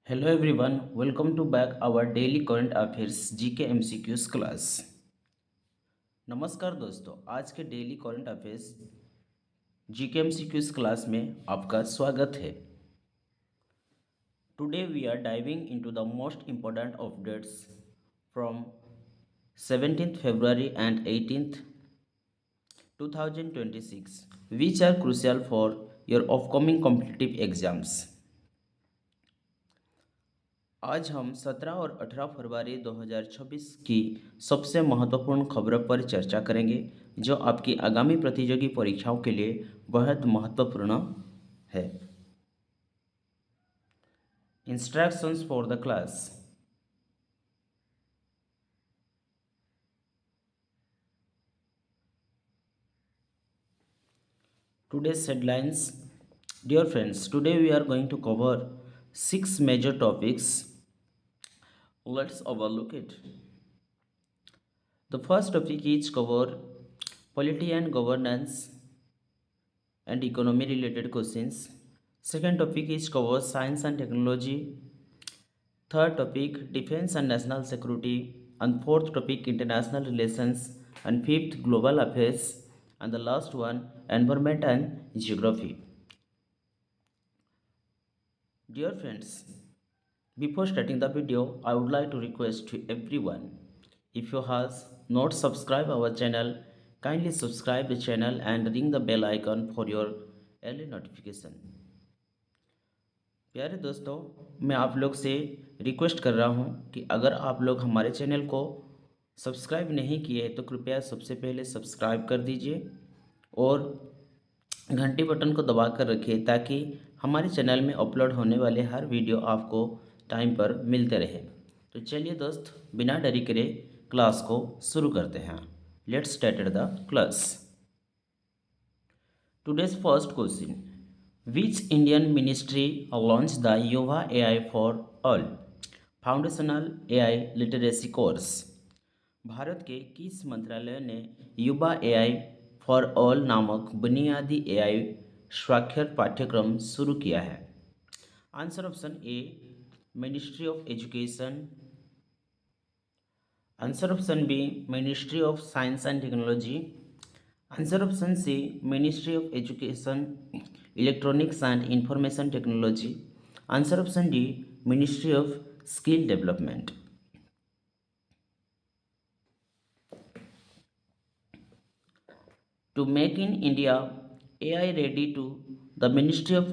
Hello everyone, welcome to back our daily current affairs GK MCQs class. नमस्कार दोस्तों, आज के daily current affairs GK MCQs class में आपका स्वागत है। Today we are diving into the most important updates from 17th February and 18th 2026 which are crucial for your upcoming competitive exams। आज हम 17 और 18 फरवरी 2026 की सबसे महत्वपूर्ण खबरों पर चर्चा करेंगे जो आपकी आगामी प्रतियोगी परीक्षाओं के लिए बेहद महत्वपूर्ण है। Instructions for the class. Today's headlines. Dear friends, today we are going to cover six major topics. Let's overlook it. The first topic is cover polity and governance and economy related questions. Second topic is cover science and technology. Third topic defense and national security. And fourth topic international relations. And fifth global affairs. And the last one environment and geography. Dear friends, before starting the video, I would like to request to everyone, if you has not subscribed our channel, kindly subscribe the channel and ring the bell icon for your early notification। प्यारे दोस्तों, मैं आप लोग से request कर रहा हूं कि अगर आप लोग हमारे चैनल को सब्सक्राइब नहीं किए तो कृपया सबसे पहले सब्सक्राइब कर दीजिए और घंटी बटन को दबा कर रखिए ताकि हमारे चैनल में अपलोड होने वाले हर वीडियो आपको टाइम पर मिलते रहे। तो चलिए दोस्त, बिना देरी करे क्लास को शुरू करते हैं। Let's start the class. Today's first question, which Indian ministry launch the Yuva AI for all foundational AI literacy course. Bharat के किस मंत्रालय ने युवा एआई फॉर ऑल नामक बुनियादी एआई स्वाक्षर पाठ्यक्रम शुरू किया है? Answer option A ministry of education, answer option B ministry of science and technology, answer option C ministry of education electronics and information technology, answer option D ministry of skill development. To make in India AI ready to, the Ministry of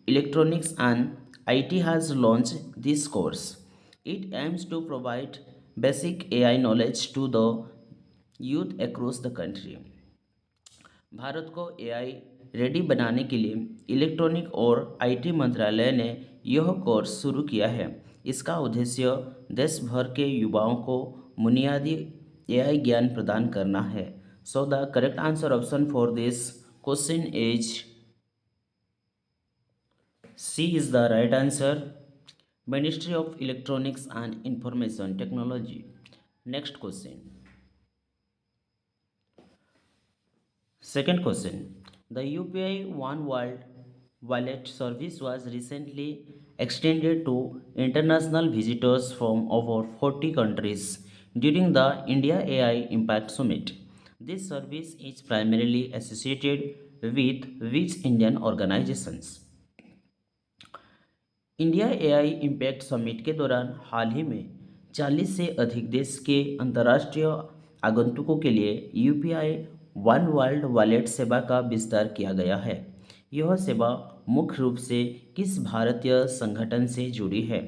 Electronics and IT has launched this course. It aims to provide basic AI knowledge to the youth across the country. Bharat को AI ready बनाने के लिए electronic और IT मंत्रालय ने यह course शुरू किया है। इसका उद्देश्य देश भर के युवाओं को बुनियादी एआई ज्ञान प्रदान करना है। So the correct answer option for this question is C is the right answer, ministry of electronics and information technology. Next question, second question, the UPI One World wallet service was recently extended to international visitors from over 40 countries during the India AI Impact Summit. This service is primarily associated with which Indian organizations? India AI impact summit के दौरान हाल ही में 40 से अधिक देश के अंतर्राष्ट्रीय आगंतुकों के लिए यूपीआई वन वर्ल्ड वॉलेट सेवा का विस्तार किया गया है। यह सेवा मुख्य रूप से किस भारतीय संगठन से जुड़ी है?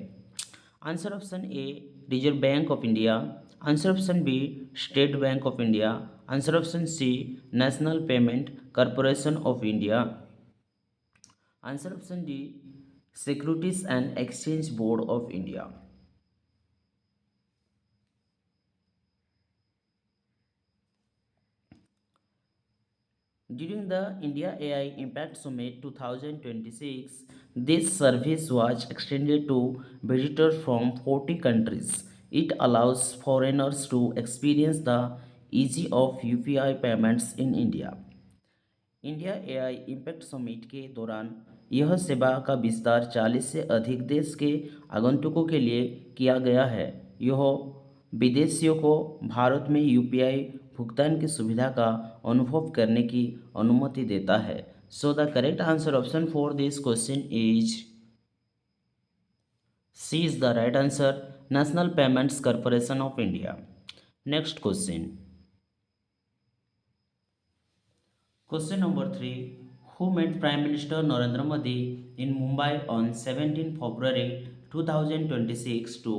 Answer option A Reserve Bank of India, answer option B State Bank of India, answer option C National Payment Corporation of India, answer option D Securities and Exchange Board of India. During the India AI Impact Summit 2026, this service was extended to visitors from 40 countries. It allows foreigners to experience the ease of UPI payments in India. India AI impact summit के दौरान यह सेवा का विस्तार 40 से अधिक देश के आगंतुकों के लिए किया गया है। यह विदेशियों को भारत में यूपीआई भुगतान की सुविधा का अनुभव करने की अनुमति देता है। So the correct answer option for this question is C is the right answer, National Payments Corporation of India. Next question, question number 3. Who met Prime Minister Narendra Modi in Mumbai on 17 February 2026 to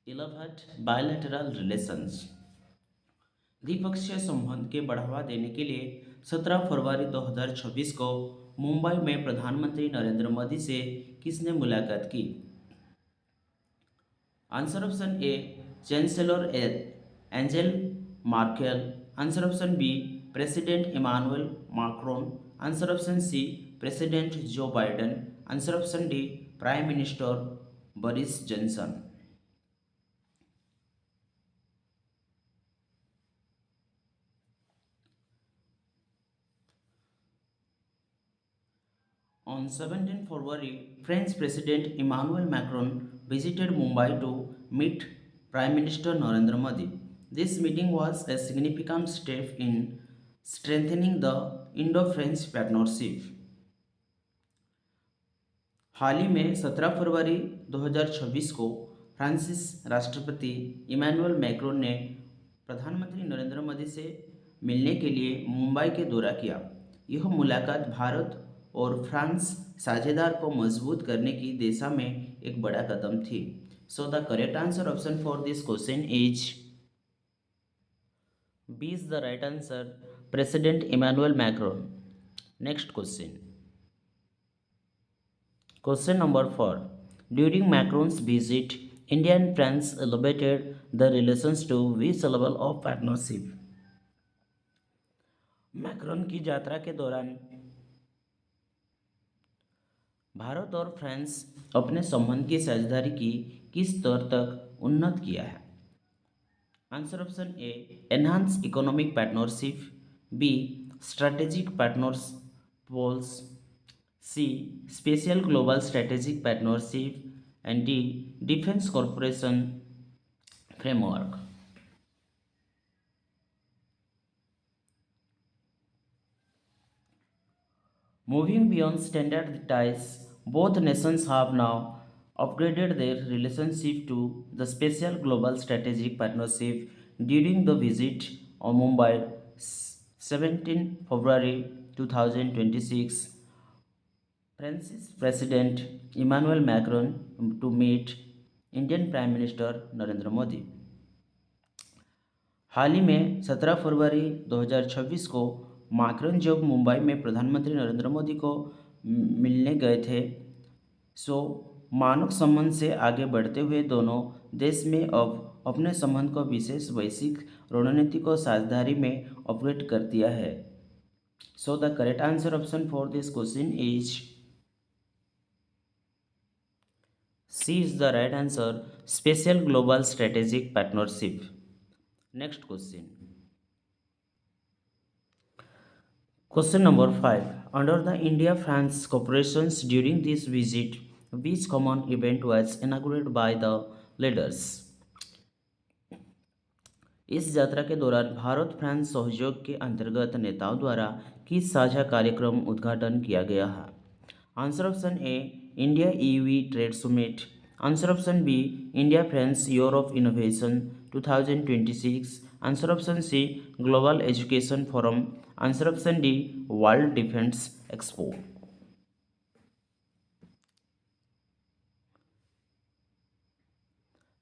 elevate bilateral relations? द्विपक्षीय संबंध के बढ़ावा देने के लिए 17 फरवरी 2026 को मुंबई में प्रधानमंत्री नरेंद्र मोदी से किसने मुलाकात की? Answer option A, chancellor Angela Merkel. Answer option B, president Emmanuel Macron. Answer option C, president Joe Biden. Answer option D, prime minister Boris Johnson. On 17 February, French President Emmanuel Macron visited Mumbai to meet Prime Minister Narendra Modi. This meeting was a significant step in strengthening the Indo-French partnership. हाल ही में 17 फरवरी 2026 को Francis राष्ट्रपति Emmanuel Macron ने प्रधानमंत्री नरेंद्र मोदी से मिलने के लिए मुंबई के दौरा किया। यह मुलाकात भारत और फ्रांस साझेदार को मजबूत करने की दिशा में एक बड़ा कदम थी। So the correct answer option for this question is B is the right answer, president Emmanuel Macron. Next question, question number 4. During Macron's visit, India and France elevated the relations to which level of partnership? Macron की यात्रा के दौरान भारत और France अपने संबंध की साझेदारी की किस स्तर तक उन्नत किया है? Answer option A, enhance economic partnership. B, strategic partners polls. C. Special Global Strategic Partnership, and D. Defense Cooperation Framework. Moving beyond standard ties, both nations have now upgraded their relationship to the Special Global Strategic Partnership during the visit on Mumbai 17 February 2026. France's President Emmanuel Macron to meet Indian prime minister Narendra Modi. हाल ही में 17 फरवरी 2026 को Macron जब मुंबई में प्रधानमंत्री नरेंद्र मोदी को मिलने गए थे, सो मानव संबंध से आगे बढ़ते हुए दोनों देश में अब अपने संबंध को विशेष वैश्विक रणनीति को साझेदारी में अपग्रेड कर दिया है। So the correct answer option for this question is C is the right answer, Special Global Strategic Partnership. Next question. Question number 5. Under the India-France cooperations during this visit, which common event was inaugurated by the leaders? इस यात्रा के दौरान Bharat France सहयोग के अंतर्गत नेताओं द्वारा किस साझा कार्यक्रम उद्घाटन किया गया है? Answer option A, India EV trade summit. Answer option B, India France year of innovation 2026। Answer option C, global education forum. Answer option D, world defence expo.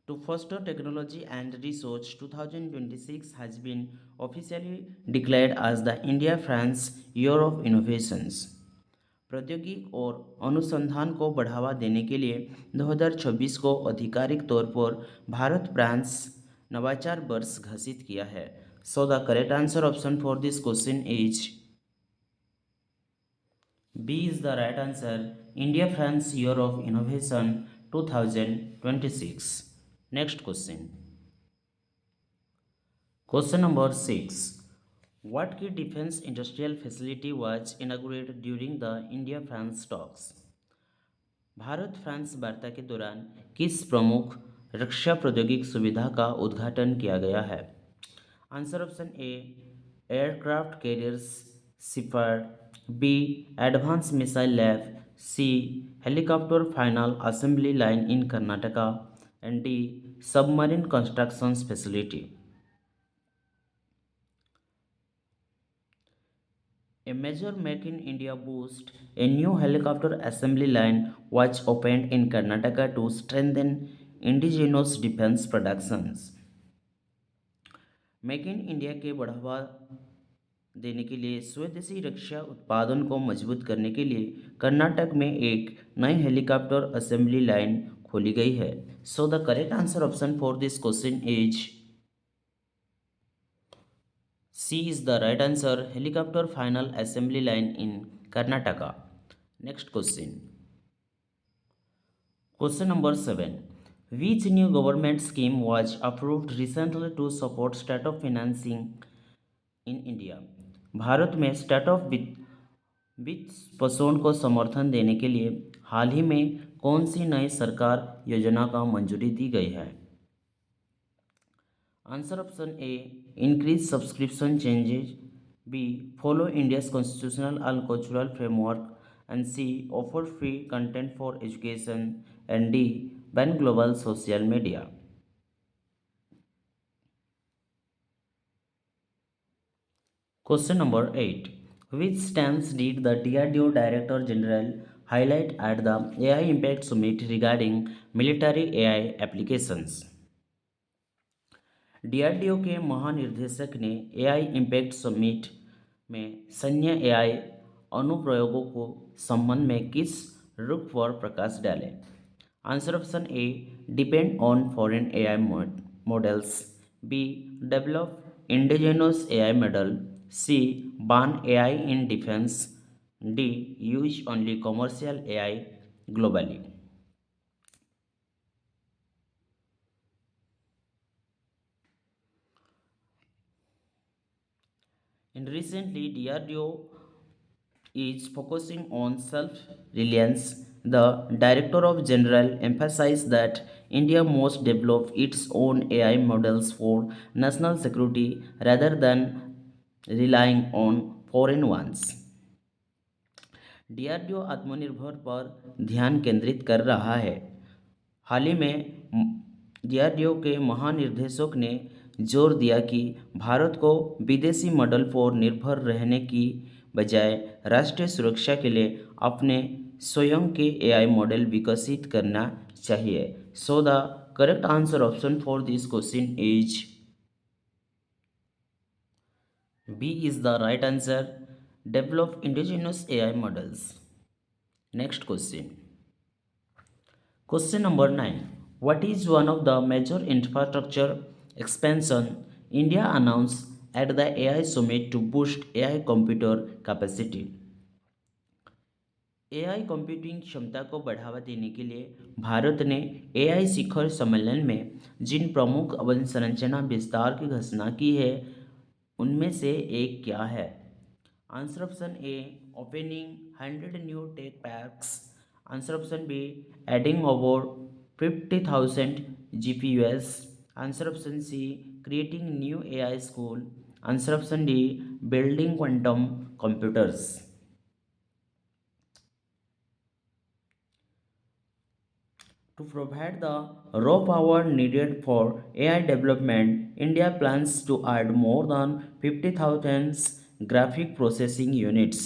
To foster technology and research, 2026 has been officially declared as the India-France Year of Innovations. प्रौद्योगिकी और अनुसंधान को बढ़ावा देने के लिए 2026 को आधिकारिक तौर पर भारत फ्रांस नवाचार वर्ष घोषित किया है। So the correct answer option for this question is B is the right answer, India France year of innovation 2026। Next question, question number 6. What key defense industrial facility was inaugurated during the India-France talks? Bharat France वार्ता के दौरान किस प्रमुख रक्षा प्रौद्योगिकी सुविधा का उद्घाटन किया गया है? Answer option A aircraft carriers सिफार, B advance missile lab, C helicopter final assembly line in Karnataka and D submarine construction facility. A major Make in India boost, a new helicopter assembly line was opened in Karnataka to strengthen indigenous defense productions. Make in India के बढ़ावा देने के लिए स्वदेशी रक्षा उत्पादन को मजबूत करने के लिए कर्नाटक में एक नई हेलीकॉप्टर असेंबली लाइन खोली गई है. So the correct answer option for this question is C is the right answer. Helicopter final assembly line in Karnataka. Next question. Question number 7. Which new government scheme was approved recently to support startup financing in India? Bharat में startup वित्तपोषण को समर्थन देने के लिए हाल ही में कौन सी नई सरकार योजना का मंजूरी दी गई है? Answer option A increase subscription changes, B follow India's constitutional and cultural framework and C offer free content for education and D ban global social media. Question number 8. Which stance did the DRDO Director General highlight at the AI Impact Summit regarding military AI applications? DRDO के महानिर्देशक ने AI impact summit में सैन्य AI अनुप्रयोगों को संबंध में किस रुख पर प्रकाश डाले? Answer option A depend on foreign AI models, B develop indigenous AI model, C ban AI in defence, D use only commercial AI globally. And recently, DRDO is focusing on self-reliance. The Director of General emphasized that India must develop its own AI models for national security rather than relying on foreign ones. DRDO आत्मनिर्भर पर ध्यान केंद्रित कर रहा है. हाल ही में DRDO के महानिर्देशक ने जोर दिया कि भारत को विदेशी मॉडल पर निर्भर रहने की बजाय राष्ट्रीय सुरक्षा के लिए अपने स्वयं के एआई मॉडल विकसित करना चाहिए. So the correct answer option for this question is B is the right answer. Develop indigenous AI models. Next question. Question number 9. What is one of the major infrastructure expansion India announced at the AI summit to boost AI computer capacity? AI computing क्षमता को बढ़ावा देने के लिए भारत ने AI शिखर सम्मेलन में जिन प्रमुख अवसंरचना विस्तार की घोषणा की है उनमें से एक क्या है? Answer option A opening 100 new tech parks, answer option B adding over 50,000 GPUs, answer option C creating new AI school, answer option D building quantum computers. To provide the raw power needed for AI development, India plans to add more than 50,000 graphic processing units.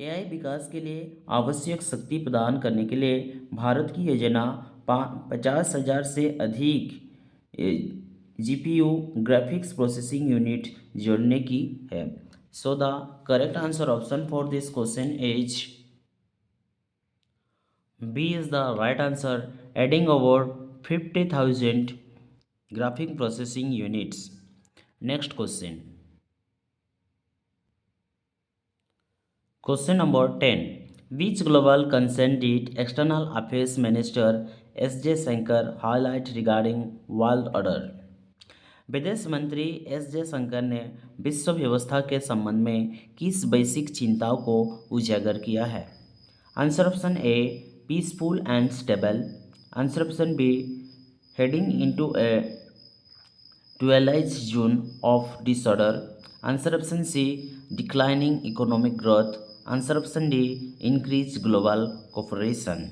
AI विकास के लिए आवश्यक शक्ति प्रदान करने के लिए भारत की योजना 50,000 से अधिक जीपीयू ग्राफिक्स प्रोसेसिंग यूनिट जोड़ने की है. So the correct answer option for this question is B is the right answer, adding over 50,000 graphic processing units. Next question. Question number 10. Which global concern did External Affairs Minister S. J. Shankar highlight regarding world order? विदेश मंत्री S Jaishankar ने विश्व व्यवस्था के संबंध में किस वैश्विक चिंताओं को उजागर किया है? Answer option A, peaceful and stable. Answer option B, heading into a twilight zone of disorder. Answer option C, declining economic growth. Answer option D, increased global cooperation.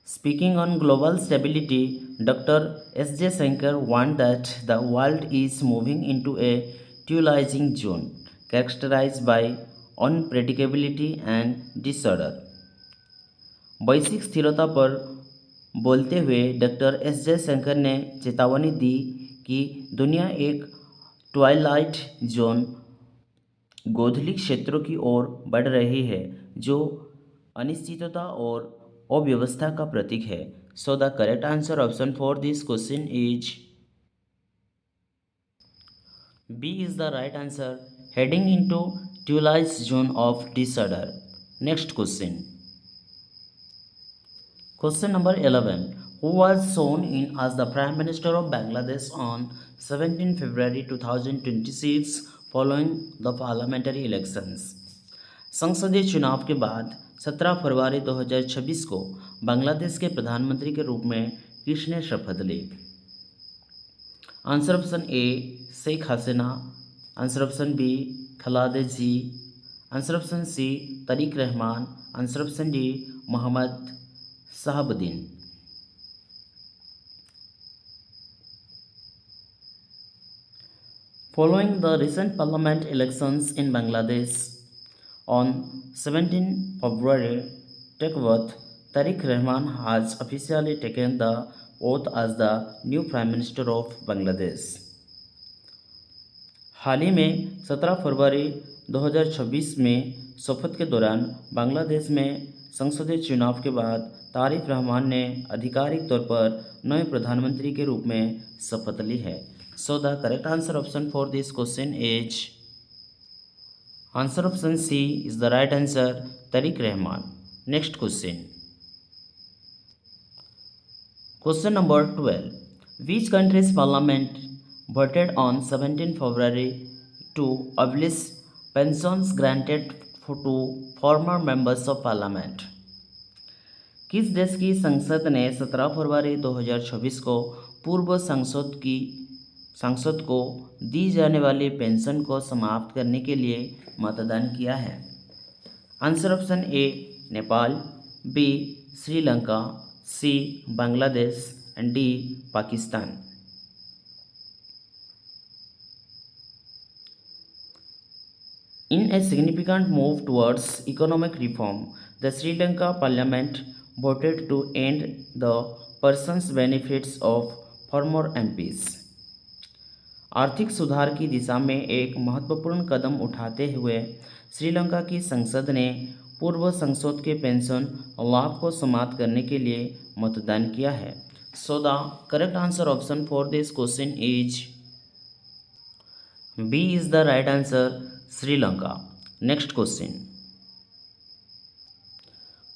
Speaking on global stability, Dr. S. J. Shankar warned that the world is moving into a twilight zone characterized by unpredictability and disorder. वैश्विक स्थिरता पर बोलते हुए doctor S Jaishankar ने चेतावनी दी कि दुनिया एक ट्वाइलाइट जोन गोधूली क्षेत्रों की ओर बढ़ रही है जो अनिश्चितता और अव्यवस्था का प्रतीक है। So the correct answer option for this question is B is the right answer, heading into twilight zone of disorder. Next question, Question number 11. Who was sworn in as the Prime Minister of Bangladesh on 17 February 2026 following the parliamentary elections? संसदीय चुनाव के बाद 17 फरवरी 2026 को बांग्लादेश के प्रधानमंत्री के रूप में किसने शपथ ली? Answer option A, Sheikh Hasina. Answer option B, Khaleda Zia. Answer option C, Tarique Rahman. Answer option D, Mohammad Sahabuddin. Following the recent parliament elections in Bangladesh on 17 February, Tariq Rahman has officially taken the oath as the new Prime Minister of Bangladesh. हाल ही में 17 फरवरी 2026 में शपथ के दौरान बांग्लादेश में संसदीय चुनाव के बाद तारिक रहमान ने आधिकारिक तौर पर नए प्रधानमंत्री के रूप में शपथ ली है। So the correct answer option for this question is answer option C is the right answer, Tariq Rahman. Next question, question number 12. Which country's parliament voted on 17 February to abolish pensions granted to former members of parliament? किस देश की संसद ने 17 फरवरी 2026 को पूर्व सांसद को दी जाने वाली पेंशन को समाप्त करने के लिए मतदान किया है? Answer option A, Nepal. B, Sri Lanka. C, Bangladesh and D, Pakistan. In a significant move towards economic reform, the Sri Lanka Parliament voted to end the persons benefits of former MPs. आर्थिक सुधार की दिशा में एक महत्वपूर्ण कदम उठाते हुए श्रीलंका की संसद ने पूर्व सांसद के पेंशन लाभ को समाप्त करने के लिए मतदान किया है। So the correct answer option for this question is B is the right answer, Sri Lanka. Next question,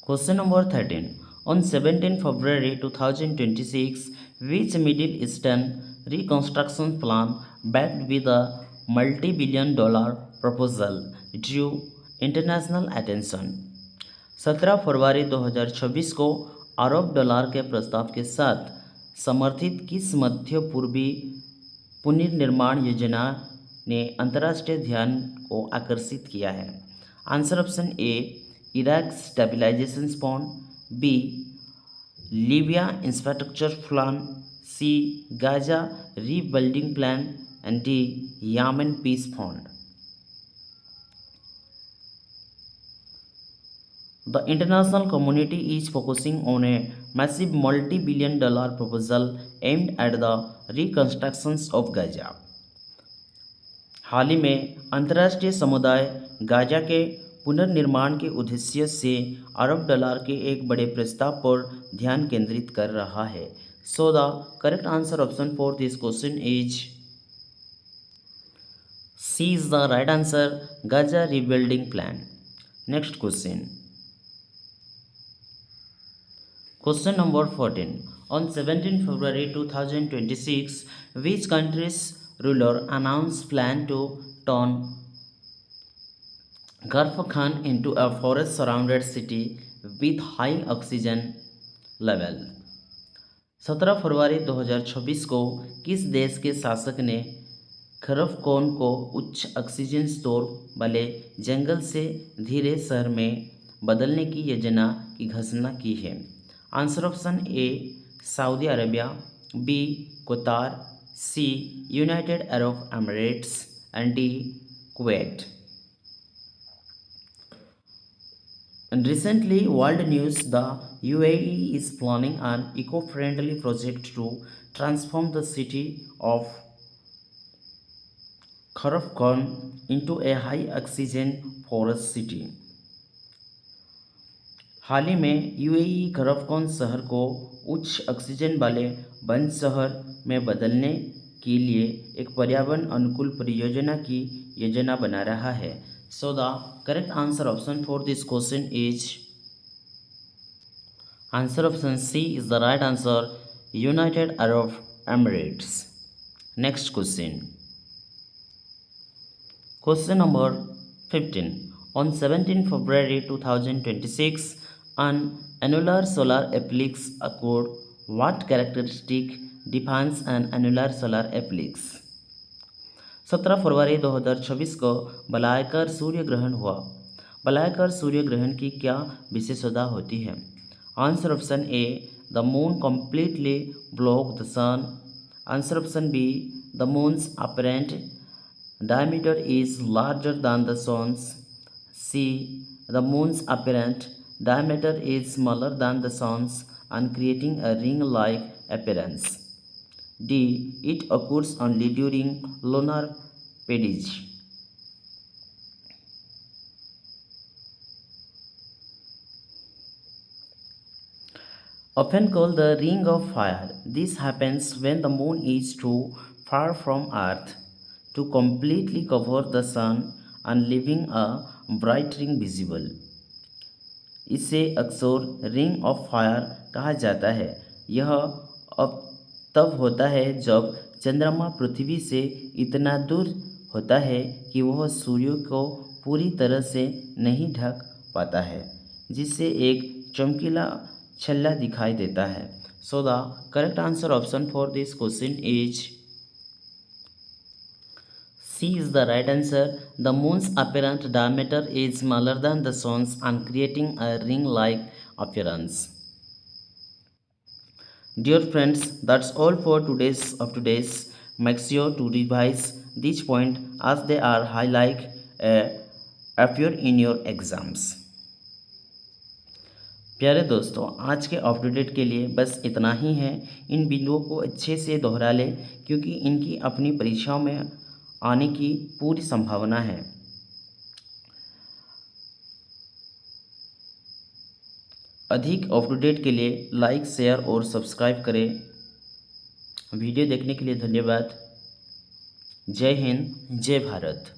question number 13. On 17 February 2026, which Middle Eastern reconstruction plan backed with a multi-billion-dollar proposal drew international attention? 17 फरवरी 2026 को अरब dollar के प्रस्ताव के साथ समर्थित किस मध्य पूर्वी पुनर्निर्माण योजना ने अंतर्राष्ट्रीय ध्यान को आकर्षित किया है? Answer option A, Iraq stabilisation fund. B, Libya infrastructure plan. C, Gaza rebuilding plan and D, Yemen peace fund. The international community is focusing on a massive multi-billion-dollar proposal aimed at the reconstruction of Gaza. हाल ही में अंतर्राष्ट्रीय समुदाय Gaza के पुनर्निर्माण के उद्देश्य से अरब dollar के एक बड़े प्रस्ताव पर ध्यान केंद्रित कर रहा है। So the correct answer option for this question is C is the right answer, Gaza rebuilding plan. Next question, Question number 14. On 17 February 2026, which country's ruler announced plan to turn Garfakhan into a forest-surrounded city with high oxygen level? 17 फरवरी 2026 को किस देश के शासक ने खरफकौन को उच्च oxygen store वाले जंगल से धीरे शहर में बदलने की योजना की घोषणा की है? Answer option A Saudi Arabia, B Qatar, C United Arab Emirates and D Kuwait. And recently, world news, the UAE is planning an eco-friendly project to transform the city of Kharafkhan into a high-oxygen forest city. हाल ही में UAE खरफकौन शहर को उच्च oxygen वाले one शहर में बदलने के लिए एक पर्यावरण अनुकूल परियोजना की योजना बना रहा है. So the correct answer option for this question is answer option C is the right answer, United Arab Emirates. Next question. Question number 15. On 17 February 2026, an annular solar eclipse occurred. What characteristic defines an annular solar eclipse? 17 फरवरी 2026 को वलयाकार सूर्य ग्रहण हुआ. वलयाकार सूर्य ग्रहण की क्या विशेषता होती है? Answer option A the moon completely block the sun. Answer option B the moon's apparent diameter is larger than the sun's. C the moon's apparent diameter is smaller than the sun's and creating a ring-like appearance. D it occurs only during lunar periods. Often called the ring of fire, this happens when the moon is too far from earth to completely cover the sun and leaving a bright ring visible. इसे अक्सर ring of fire कहा जाता है. यह अब तब होता है जब चंद्रमा पृथ्वी से इतना दूर होता है कि वह सूर्य को पूरी तरह से नहीं ढक पाता है, जिससे एक चमकीला छल्ला दिखाई देता है. So the correct answer option for this question is C is the right answer. The moon's apparent diameter is smaller than the sun's and creating a ring-like appearance. Dear friends, that's all for today's. Make sure to revise these points as they are highlight appear in your exams. प्यारे दोस्तों, आज के up to date के लिए बस इतना ही है. इन बिंदुओं को अच्छे से दोहरा लें क्योंकि इनकी अपनी परीक्षाओं में आने की पूरी संभावना है. अधिक अप टू डेट के लिए लाइक, शेयर और सब्सक्राइब करें. वीडियो देखने के लिए धन्यवाद. जय हिंद, जय भारत.